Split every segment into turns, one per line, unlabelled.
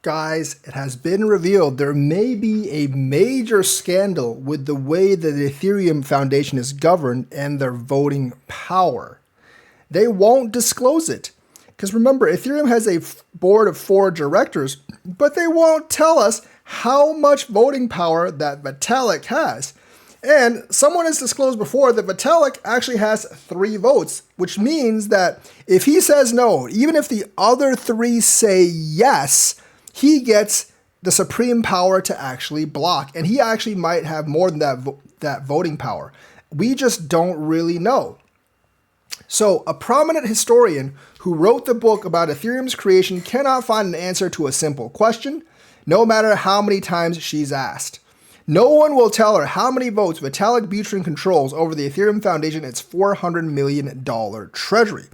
Guys, it has been revealed there may be a major scandal with the way that the Ethereum Foundation is governed and their voting power. They won't disclose it. Because remember, Ethereum has a board of 4 directors, but they won't tell us how much voting power that Vitalik has. And someone has disclosed before that Vitalik actually has 3 votes, which means that if he says no, even if the other 3 say yes, he gets the supreme power to actually block. And he actually might have more than that voting power. We just don't really know. So a prominent historian who wrote the book about Ethereum's creation cannot find an answer to a simple question, no matter how many times she's asked. No one will tell her how many votes Vitalik Buterin controls over the Ethereum Foundation, its $400 million treasury.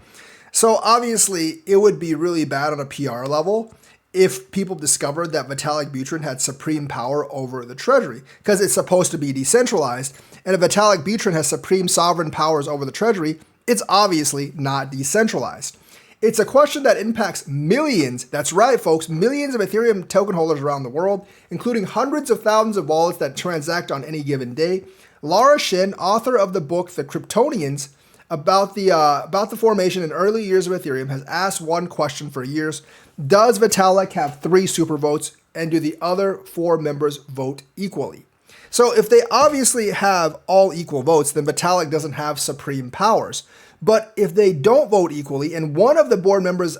So obviously, it would be really bad on a PR level if people discovered that Vitalik Buterin had supreme power over the treasury, because it's supposed to be decentralized. And if Vitalik Buterin has supreme sovereign powers over the treasury, it's obviously not decentralized. It's a question that impacts millions, that's right folks, millions of Ethereum token holders around the world, including hundreds of thousands of wallets that transact on any given day. Laura Shin, author of the book The Kryptonians, about the formation and early years of Ethereum, has asked one question for years. Does Vitalik have 3 supervotes, and do the other 4 members vote equally? So if they obviously have all equal votes, then Vitalik doesn't have supreme powers. But if they don't vote equally, and one of the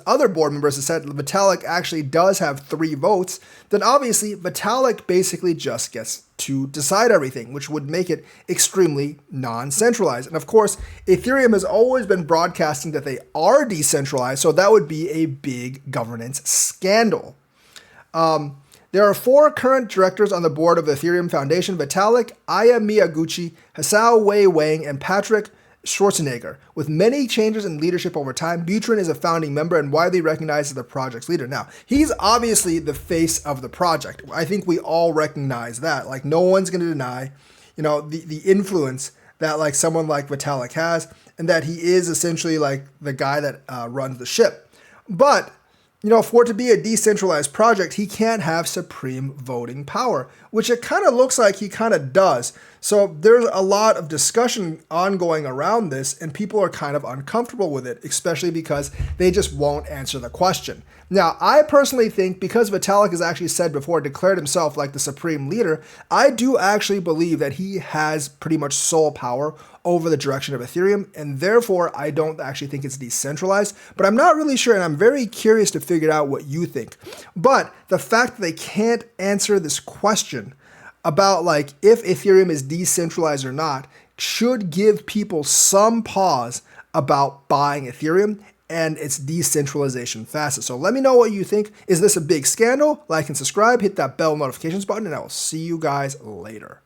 other board members has said Vitalik actually does have 3 votes, then obviously Vitalik basically just gets to decide everything, which would make it extremely non-centralized. And of course, Ethereum has always been broadcasting that they are decentralized, so that would be a big governance scandal. There are 4 current directors on the board of the Ethereum Foundation: Vitalik, Aya Miyaguchi, Hasao Wei Wang, and Patrick Schwarzenegger. With many changes in leadership over time, Buterin is a founding member and widely recognized as the project's leader. Now, he's obviously the face of the project. I think we all recognize that. Like, no one's going to deny, the influence that like someone like Vitalik has, and that he is essentially like the guy that runs the ship. But for it to be a decentralized project, he can't have supreme voting power, which it kind of looks like he kind of does. So there's a lot of discussion ongoing around this, and people are kind of uncomfortable with it, especially because they just won't answer the question. Now, I personally think because Vitalik has actually said before, declared himself like the supreme leader, I do actually believe that he has pretty much sole power over the direction of Ethereum, and therefore I don't actually think it's decentralized, but I'm not really sure, and I'm very curious to figure out what you think. But the fact that they can't answer this question about like if Ethereum is decentralized or not should give people some pause about buying Ethereum and its decentralization facet. So let me know what you think. Is this a big scandal? Like and subscribe, hit that bell notifications button, and I will see you guys later.